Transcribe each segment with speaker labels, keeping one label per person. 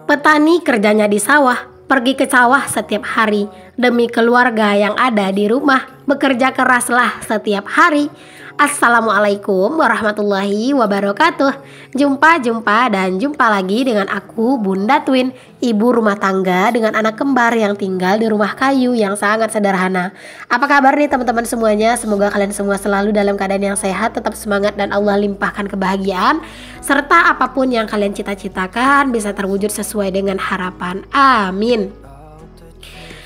Speaker 1: Petani kerjanya di sawah, pergi ke sawah setiap hari demi keluarga yang ada di rumah. Bekerja keraslah setiap hari. Assalamualaikum warahmatullahi wabarakatuh. Jumpa lagi dengan aku, Bunda Twin, ibu rumah tangga dengan anak kembar yang tinggal di rumah kayu yang sangat sederhana. Apa kabar nih teman-teman semuanya? Semoga kalian semua selalu dalam keadaan yang sehat, tetap semangat, dan Allah limpahkan kebahagiaan serta apapun yang kalian cita-citakan bisa terwujud sesuai dengan harapan. Amin.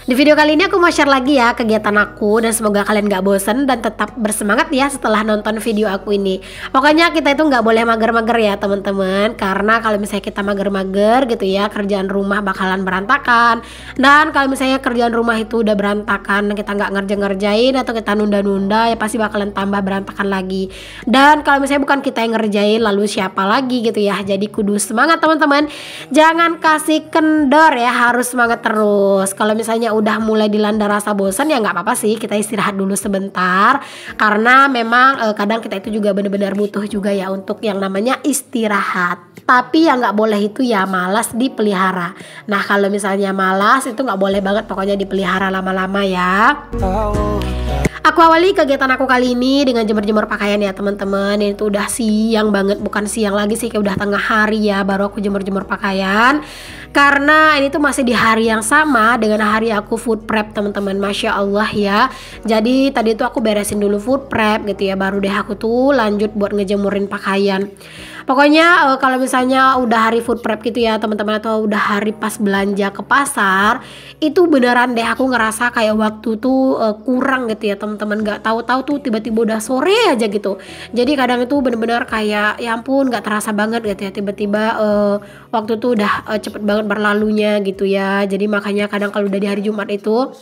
Speaker 1: Di video kali ini aku mau share lagi ya kegiatan aku, dan semoga kalian gak bosen dan tetap bersemangat ya setelah nonton video aku ini. Pokoknya kita itu gak boleh mager-mager ya teman-teman, karena kalau misalnya kita mager-mager gitu ya, kerjaan rumah bakalan berantakan. Dan kalau misalnya kerjaan rumah itu udah berantakan, kita gak ngerjain atau kita nunda-nunda, ya pasti bakalan tambah berantakan lagi. Dan kalau misalnya bukan kita yang ngerjain, lalu siapa lagi gitu ya. Jadi kudu semangat teman-teman, jangan kasih kendor ya, harus semangat terus. Kalau misalnya udah mulai dilanda rasa bosan ya nggak apa-apa sih, kita istirahat dulu sebentar, karena memang kadang kita itu juga benar-benar butuh juga ya untuk yang namanya istirahat. Tapi yang nggak boleh itu ya malas dipelihara. Nah kalau misalnya malas itu nggak boleh banget, pokoknya dipelihara lama-lama ya. Aku awali kegiatan aku kali ini dengan jemur-jemur pakaian ya teman-teman. Ini tuh udah siang banget, bukan siang lagi sih, kayak udah tengah hari ya baru aku jemur-jemur pakaian. Karena ini tuh masih di hari yang sama dengan hari aku food prep teman-teman, Masya Allah ya. Jadi tadi tuh aku beresin dulu food prep gitu ya, baru deh aku tuh lanjut buat ngejemurin pakaian. Pokoknya kalau misalnya udah hari food prep gitu ya teman-teman, atau udah hari pas belanja ke pasar, itu beneran deh aku ngerasa kayak waktu tuh kurang gitu ya teman-teman. Gak tahu-tahu tuh tiba-tiba udah sore aja gitu. Jadi kadang itu bener-bener kayak ya ampun gak terasa banget gitu ya, tiba-tiba waktu tuh udah cepet banget berlalunya gitu ya. Jadi makanya kadang kalau udah di hari Jumat itu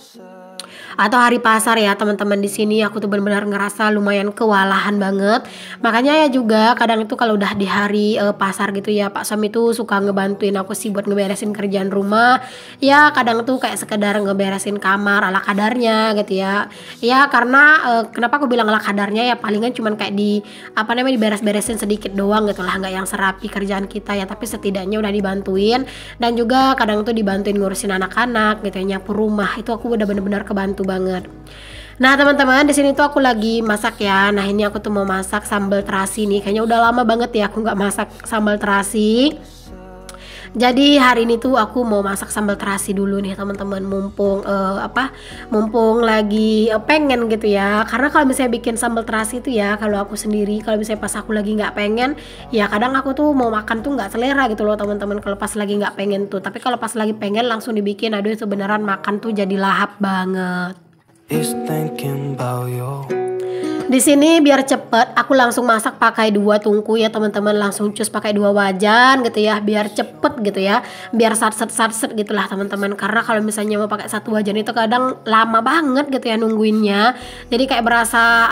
Speaker 1: atau hari pasar ya teman-teman, di sini aku tuh benar-benar ngerasa lumayan kewalahan banget. Makanya ya juga kadang itu kalau udah di hari pasar gitu ya, Pak suami tuh suka ngebantuin aku sih buat ngeberesin kerjaan rumah. Ya kadang tuh kayak sekedar ngeberesin kamar ala kadarnya gitu ya. Ya karena kenapa aku bilang ala kadarnya, ya palingan cuman kayak di apa namanya diberes-beresin sedikit doang gitu lah, nggak yang serapi kerjaan kita ya, tapi setidaknya udah dibantuin. Dan juga kadang tuh dibantuin ngurusin anak-anak gitu ya, nyapu rumah, itu aku udah bener-bener kebantu banget. Nah teman-teman, di sini tuh aku lagi masak ya. Nah ini aku tuh mau masak sambal terasi nih. Kayaknya udah lama banget ya aku nggak masak sambal terasi. Jadi hari ini tuh aku mau masak sambal terasi dulu nih teman-teman, mumpung mumpung lagi pengen gitu ya. Karena kalau misalnya bikin sambal terasi itu ya, kalau aku sendiri, kalau misalnya pas aku lagi nggak pengen, ya kadang aku tuh mau makan tuh nggak selera gitu loh teman-teman. Kalau pas lagi nggak pengen tuh, tapi kalau pas lagi pengen langsung dibikin, aduh itu beneran makan tuh jadi lahap banget. Di sini biar cepet, aku langsung masak pakai 2 tungku ya teman-teman, langsung cus pakai 2 wajan gitu ya, biar cepet gitu ya, biar satset gitulah teman-teman. Karena kalau misalnya mau pakai 1 wajan itu kadang lama banget gitu ya nungguinnya. Jadi kayak berasa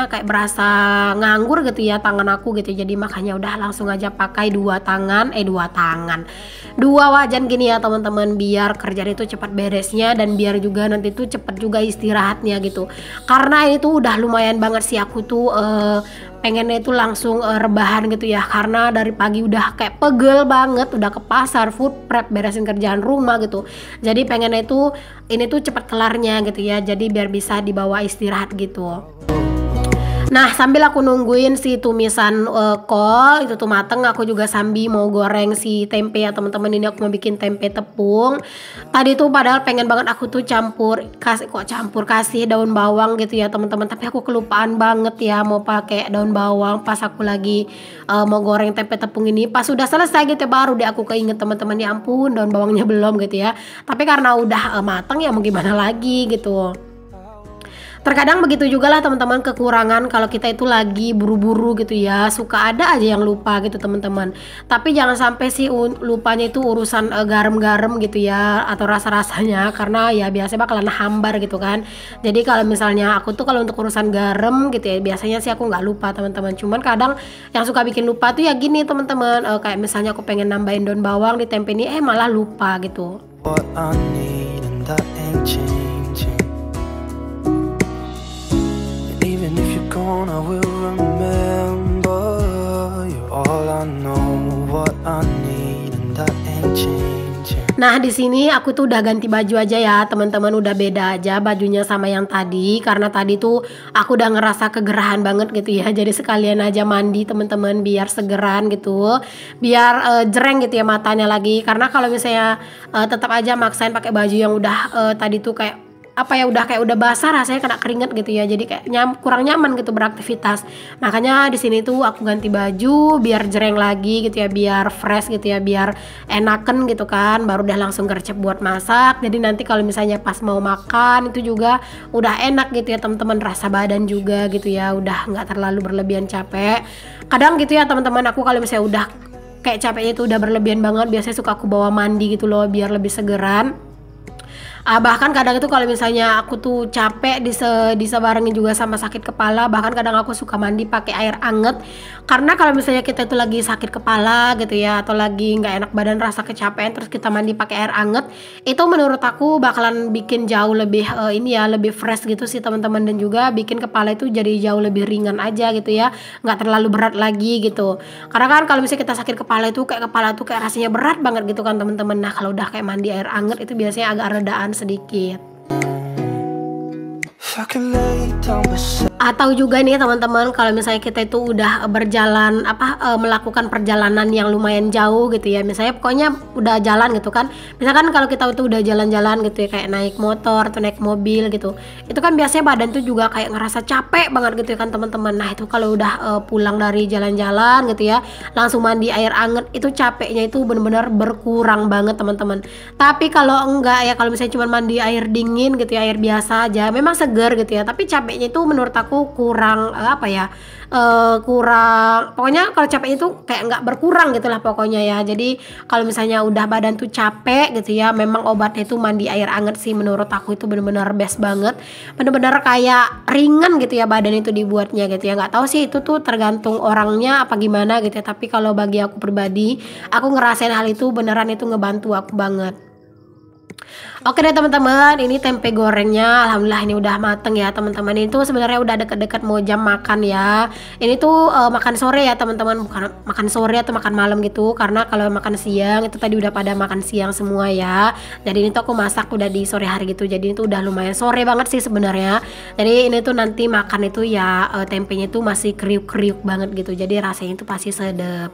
Speaker 1: kayak berasa nganggur gitu ya tangan aku gitu. Jadi makanya udah langsung aja pakai 2 wajan gini ya teman-teman, biar kerjaan itu cepat beresnya dan biar juga nanti tuh cepet juga istirahatnya gitu. Karena ini tuh udah lumayan banget sih aku tuh pengennya itu langsung rebahan gitu ya, karena dari pagi udah kayak pegel banget, udah ke pasar food prep beresin kerjaan rumah gitu. Jadi pengennya itu ini tuh cepat kelarnya gitu ya, jadi biar bisa dibawa istirahat gitu. Nah sambil aku nungguin si tumisan kol itu tuh mateng, aku juga sambil mau goreng si tempe ya teman-teman. Ini aku mau bikin tempe tepung. Tadi tuh padahal pengen banget aku tuh kasih daun bawang gitu ya teman-teman, tapi aku kelupaan banget ya mau pakai daun bawang pas aku lagi mau goreng tempe tepung ini. Pas sudah selesai gitu baru deh aku keinget teman-teman, ya ampun daun bawangnya belum gitu ya. Tapi karena udah mateng ya mau gimana lagi gitu. Terkadang begitu juga lah teman-teman, kekurangan kalau kita itu lagi buru-buru gitu ya, suka ada aja yang lupa gitu teman-teman. Tapi jangan sampai sih lupanya itu urusan garam-garam gitu ya, atau rasa-rasanya, karena ya biasanya bakalan hambar gitu kan. Jadi kalau misalnya aku tuh kalau untuk urusan garam gitu ya, biasanya sih aku nggak lupa teman-teman. Cuman kadang yang suka bikin lupa tuh ya gini teman-teman, kayak misalnya aku pengen nambahin daun bawang di tempe ini, malah lupa gitu. I will remember you're all I know, what I need, and that ain't Nah, di sini aku tuh udah ganti baju aja ya, teman-teman, udah beda aja bajunya sama yang tadi karena tadi tuh aku udah ngerasa kegerahan banget gitu ya. Jadi sekalian aja mandi teman-teman biar segeran gitu. Biar jereng gitu ya matanya lagi. Karena kalau misalnya tetap aja maksain pakai baju yang udah tadi tuh kayak apa ya, udah kayak udah basah, rasanya kena keringet gitu ya, jadi kayak kurang nyaman gitu beraktivitas. Makanya di sini tuh aku ganti baju biar jereng lagi gitu ya, biar fresh gitu ya, biar enaken gitu kan, baru udah langsung gercep buat masak. Jadi nanti kalau misalnya pas mau makan itu juga udah enak gitu ya teman-teman, rasa badan juga gitu ya, udah nggak terlalu berlebihan capek. Kadang gitu ya teman-teman, aku kalau misalnya udah kayak capeknya itu udah berlebihan banget, biasanya suka aku bawa mandi gitu loh biar lebih segeran. Bahkan kadang itu kalau misalnya aku tuh capek disebarengin juga sama sakit kepala, bahkan kadang aku suka mandi pakai air anget. Karena kalau misalnya kita itu lagi sakit kepala gitu ya, atau lagi nggak enak badan, rasa kecapean, terus kita mandi pakai air anget, itu menurut aku bakalan bikin jauh lebih ini ya, lebih fresh gitu sih teman-teman, dan juga bikin kepala itu jadi jauh lebih ringan aja gitu ya, nggak terlalu berat lagi gitu. Karena kan kalau misalnya kita sakit kepala itu kayak kepala tuh kayak rasanya berat banget gitu kan teman-teman. Nah, kalau udah kayak mandi air anget itu biasanya agak redaan sedikit. Atau juga nih teman-teman, kalau misalnya kita itu udah berjalan melakukan perjalanan yang lumayan jauh gitu ya, misalnya pokoknya udah jalan gitu kan, misalkan kalau kita itu udah jalan-jalan gitu ya, kayak naik motor atau naik mobil gitu, itu kan biasanya badan tuh juga kayak ngerasa capek banget gitu ya kan teman-teman. Nah, itu kalau udah pulang dari jalan-jalan gitu ya, langsung mandi air anget, itu capeknya itu bener-bener berkurang banget teman-teman. Tapi kalau enggak ya, kalau misalnya cuma mandi air dingin gitu ya, air biasa aja, memang seger gitu ya, tapi capeknya itu menurut aku kurang kurang, pokoknya kalau capek itu kayak nggak berkurang gitulah pokoknya ya. Jadi kalau misalnya udah badan tuh capek gitu ya, memang obatnya itu mandi air anget sih, menurut aku itu bener-bener best banget, bener-bener kayak ringan gitu ya badan itu dibuatnya gitu ya. Nggak tahu sih itu tuh tergantung orangnya apa gimana gitu ya, tapi kalau bagi aku pribadi, aku ngerasain hal itu beneran itu ngebantu aku banget. Oke deh teman-teman, ini tempe gorengnya alhamdulillah ini udah mateng ya teman-teman. Ini tuh sebenarnya udah deket-deket mau jam makan ya. Ini tuh makan sore ya teman-teman, bukan makan sore atau makan malam gitu. Karena kalau makan siang itu tadi udah pada makan siang semua ya. Jadi ini tuh aku masak udah di sore hari gitu. Jadi itu udah lumayan sore banget sih sebenarnya. Jadi ini tuh nanti makan itu ya tempenya tuh masih kriuk-kriuk banget gitu. Jadi rasanya itu pasti sedap.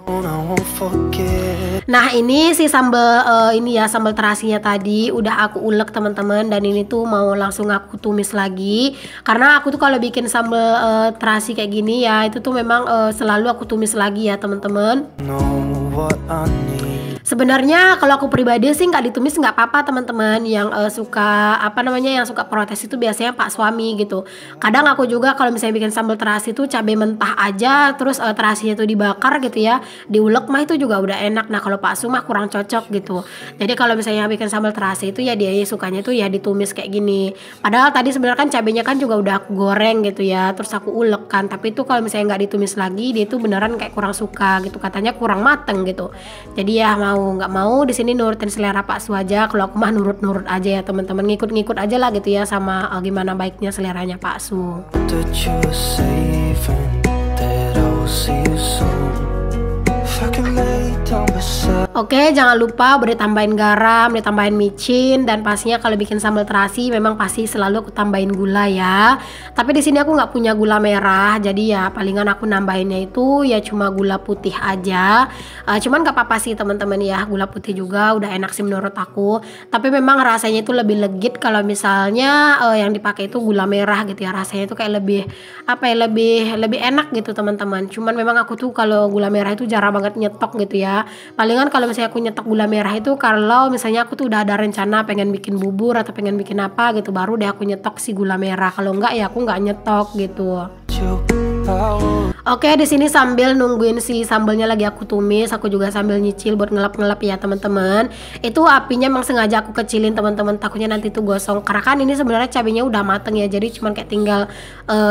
Speaker 1: Nah, ini si sambal ini ya, sambal terasinya tadi udah aku ulek teman-teman, dan ini tuh mau langsung aku tumis lagi. Karena aku tuh kalau bikin sambal terasi kayak gini ya, itu tuh memang selalu aku tumis lagi ya teman-teman. Sebenarnya kalau aku pribadi sih nggak ditumis nggak apa-apa teman-teman. Yang suka yang suka protes itu biasanya Pak suami gitu. Kadang aku juga kalau misalnya bikin sambal terasi itu cabai mentah aja, terus terasinya tuh dibakar gitu ya, diulek mah itu juga udah enak. Nah, kalau Pak Su mah kurang cocok gitu. Jadi kalau misalnya bikin sambal terasi itu ya dia sukanya tuh ya ditumis kayak gini. Padahal tadi sebenarnya kan cabenya kan juga udah aku goreng gitu ya, terus aku ulek kan. Tapi itu kalau misalnya nggak ditumis lagi, dia tuh beneran kayak kurang suka gitu, katanya kurang mateng gitu. Jadi ya mau nggak mau di sini nurutin selera Pak Su aja. Kalau aku mah nurut-nurut aja ya teman-teman, ngikut-ngikut aja lah gitu ya sama gimana baiknya seleranya Pak Su. Oke, jangan lupa boleh tambahin garam, boleh tambahin micin, dan pastinya kalau bikin sambal terasi memang pasti selalu aku tambahin gula ya. Tapi di sini aku nggak punya gula merah, jadi ya palingan aku nambahinnya itu ya cuma gula putih aja. Cuman nggak apa-apa sih teman-teman ya, gula putih juga udah enak sih menurut aku. Tapi memang rasanya itu lebih legit kalau misalnya yang dipakai itu gula merah gitu ya, rasanya itu kayak lebih lebih enak gitu teman-teman. Cuman memang aku tuh kalau gula merah itu jarang banget nyetok gitu ya. Palingan kalau misalnya aku nyetok gula merah itu kalau misalnya aku tuh udah ada rencana pengen bikin bubur atau pengen bikin apa gitu, baru deh aku nyetok si gula merah. Kalau enggak ya aku nggak nyetok gitu. Oke, di sini sambil nungguin si sambalnya lagi aku tumis, aku juga sambil nyicil buat ngelap-ngelap ya teman-teman. Itu apinya emang sengaja aku kecilin teman-teman, takutnya nanti tuh gosong. Karena kan ini sebenarnya cabenya udah mateng ya, jadi cuman kayak tinggal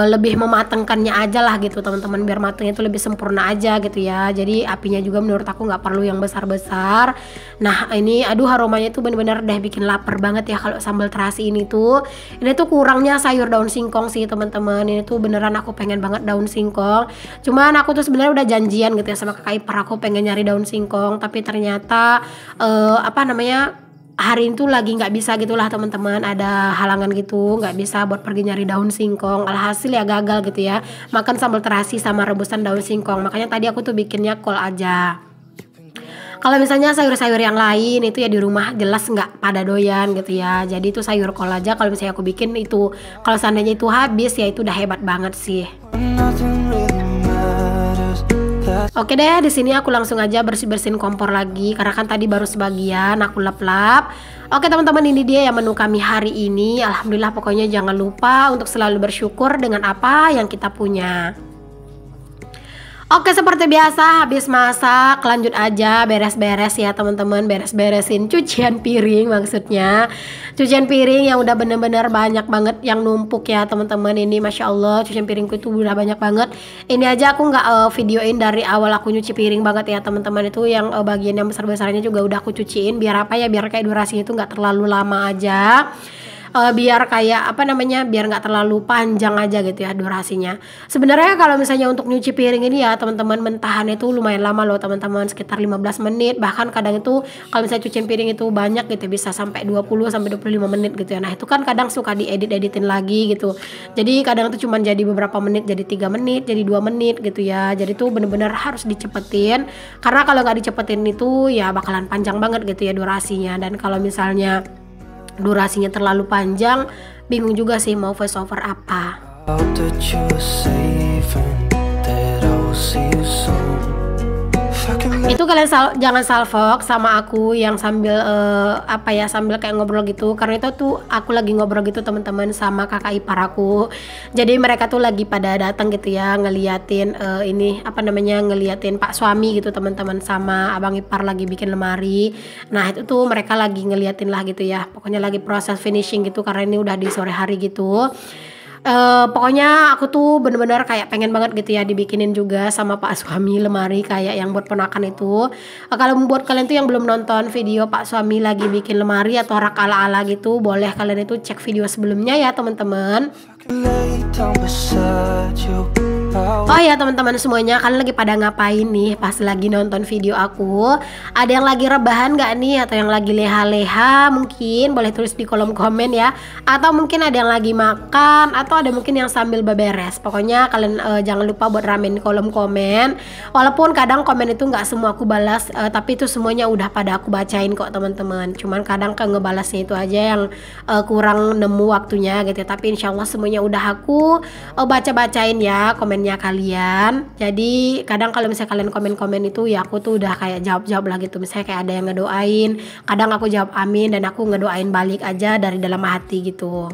Speaker 1: lebih mematengkannya aja lah gitu teman-teman, biar matengnya itu lebih sempurna aja gitu ya. Jadi apinya juga menurut aku nggak perlu yang besar-besar. Nah, ini aduh aromanya tuh bener-bener deh bikin lapar banget ya kalau sambal terasi ini tuh. Ini tuh kurangnya sayur daun singkong sih teman-teman. Ini tuh beneran aku pengen banget daun singkong. Cuman aku tuh sebenarnya udah janjian gitu ya sama kakak ipar aku pengen nyari daun singkong, tapi ternyata hari itu lagi nggak bisa gitulah teman-teman, ada halangan gitu, nggak bisa buat pergi nyari daun singkong. Alhasil ya gagal gitu ya makan sambal terasi sama rebusan daun singkong. Makanya tadi aku tuh bikinnya kol aja. Kalau misalnya sayur-sayur yang lain itu ya di rumah jelas nggak pada doyan gitu ya, jadi itu sayur kol aja. Kalau misalnya aku bikin itu, kalau seandainya itu habis ya itu udah hebat banget sih. Oke deh, di sini aku langsung aja bersih-bersihin kompor lagi karena kan tadi baru sebagian aku lap-lap. Oke teman-teman, ini dia ya menu kami hari ini. Alhamdulillah, pokoknya jangan lupa untuk selalu bersyukur dengan apa yang kita punya. Oke, seperti biasa habis masak lanjut aja beres-beres ya teman-teman, beres-beresin cucian piring, maksudnya cucian piring yang udah bener-bener banyak banget yang numpuk ya teman-teman. Ini Masya Allah cucian piringku itu udah banyak banget. Ini aja aku nggak videoin dari awal aku nyuci piring banget ya teman-teman. Itu yang bagian yang besar-besarnya juga udah aku cuciin, biar apa ya, biar kayak durasinya itu nggak terlalu lama aja. Biar kayak biar nggak terlalu panjang aja gitu ya durasinya. Sebenarnya kalau misalnya untuk nyuci piring ini ya teman-teman, mentahan itu lumayan lama loh teman-teman, sekitar 15 menit. Bahkan kadang itu kalau misalnya cucian piring itu banyak gitu bisa sampai 20 sampai 25 menit gitu ya. Nah itu kan kadang suka diedit-editin lagi gitu, jadi kadang itu cuma jadi beberapa menit, jadi 3 menit, jadi 2 menit gitu ya. Jadi tuh bener-bener harus dicepetin, karena kalau nggak dicepetin itu ya bakalan panjang banget gitu ya durasinya. Dan kalau misalnya durasinya terlalu panjang, bingung juga sih mau voice over apa. Itu kalian jangan salfok sama aku yang sambil sambil kayak ngobrol gitu, karena itu tuh aku lagi ngobrol gitu teman-teman sama kakak ipar aku. Jadi mereka tuh lagi pada datang gitu ya, ngeliatin ngeliatin pak suami gitu teman-teman, sama abang ipar lagi bikin lemari. Nah itu tuh mereka lagi ngeliatin lah gitu ya, pokoknya lagi proses finishing gitu karena ini udah di sore hari gitu. Pokoknya aku tuh bener-bener kayak pengen banget gitu ya dibikinin juga sama pak suami lemari kayak yang buat ponakan itu. Kalau buat kalian tuh yang belum nonton video pak suami lagi bikin lemari atau rak ala-ala gitu, boleh kalian itu cek video sebelumnya ya teman-teman. Oh ya teman-teman semuanya, kalian lagi pada ngapain nih pas lagi nonton video aku? Ada yang lagi rebahan gak nih? Atau yang lagi leha-leha? Mungkin boleh tulis di kolom komen ya. Atau mungkin ada yang lagi makan, atau ada mungkin yang sambil beberes. Pokoknya kalian jangan lupa buat ramein kolom komen. Walaupun kadang komen itu gak semua aku balas, tapi itu semuanya udah pada aku bacain kok teman-teman. Cuman kadang kan ngebalasnya itu aja yang kurang nemu waktunya gitu. Tapi insya Allah semuanya udah aku baca-bacain ya komen kalian. Jadi kadang kalau misalnya kalian komen-komen itu ya aku tuh udah kayak jawab-jawab lah gitu. Misalnya kayak ada yang ngedoain, kadang aku jawab amin dan aku ngedoain balik aja dari dalam hati gitu.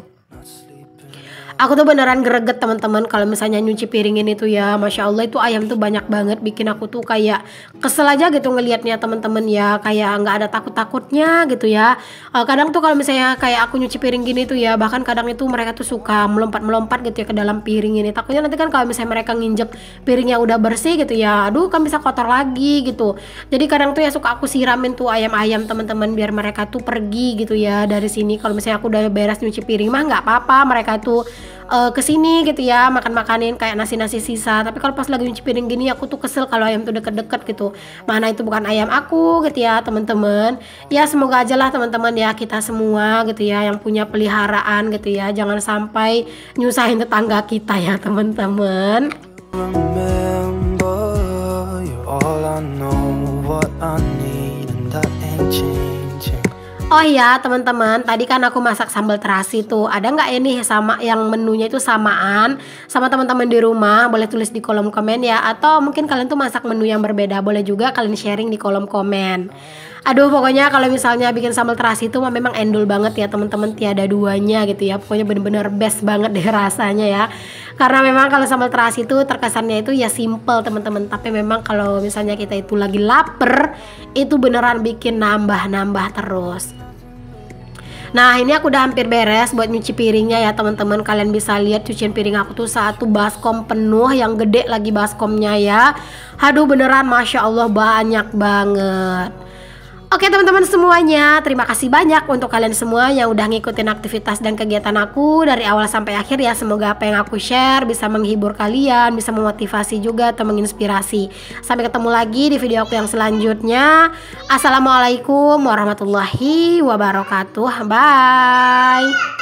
Speaker 1: Aku tuh beneran greget teman-teman kalau misalnya nyuci piring ini tuh ya, Masya Allah itu ayam tuh banyak banget, bikin aku tuh kayak kesel aja gitu ngelihatnya teman-teman ya, kayak nggak ada takut-takutnya gitu ya. Kadang tuh kalau misalnya kayak aku nyuci piring gini tuh ya, bahkan kadang itu mereka tuh suka melompat-melompat gitu ya ke dalam piring ini. Takutnya nanti kan kalau misalnya mereka nginjek piringnya udah bersih gitu ya, aduh kan bisa kotor lagi gitu. Jadi kadang tuh ya suka aku siramin tuh ayam-ayam teman-teman biar mereka tuh pergi gitu ya dari sini. Kalau misalnya aku udah beres nyuci piring mah nggak apa-apa, mereka tuh kesini gitu ya makan-makanin kayak nasi-nasi sisa. Tapi kalau pas lagi nyuci piring gini aku tuh kesel kalau ayam tuh deket-deket gitu, mana itu bukan ayam aku gitu ya teman-teman. Ya semoga aja lah teman-teman ya, kita semua gitu ya yang punya peliharaan gitu ya, jangan sampai nyusahin tetangga kita ya teman-teman. Oh iya teman-teman, tadi kan aku masak sambal terasi tuh. Ada nggak ya nih sama yang menunya itu samaan sama teman-teman di rumah? Boleh tulis di kolom komen ya. Atau mungkin kalian tuh masak menu yang berbeda, boleh juga kalian sharing di kolom komen. Aduh pokoknya kalau misalnya bikin sambal terasi itu memang endul banget ya teman-teman, tiada duanya gitu ya. Pokoknya bener-bener best banget deh rasanya ya. Karena memang kalau sambal terasi itu terkesannya itu ya simple teman-teman, tapi memang kalau misalnya kita itu lagi lapar itu beneran bikin nambah-nambah terus. Nah ini aku udah hampir beres buat nyuci piringnya ya teman-teman. Kalian bisa lihat cucian piring aku tuh satu baskom penuh, yang gede lagi baskomnya ya. Aduh beneran Masya Allah banyak banget. Oke teman-teman semuanya, terima kasih banyak untuk kalian semua yang udah ngikutin aktivitas dan kegiatan aku dari awal sampai akhir ya. Semoga apa yang aku share bisa menghibur kalian, bisa memotivasi juga atau menginspirasi. Sampai ketemu lagi di video aku yang selanjutnya. Assalamualaikum warahmatullahi wabarakatuh. Bye.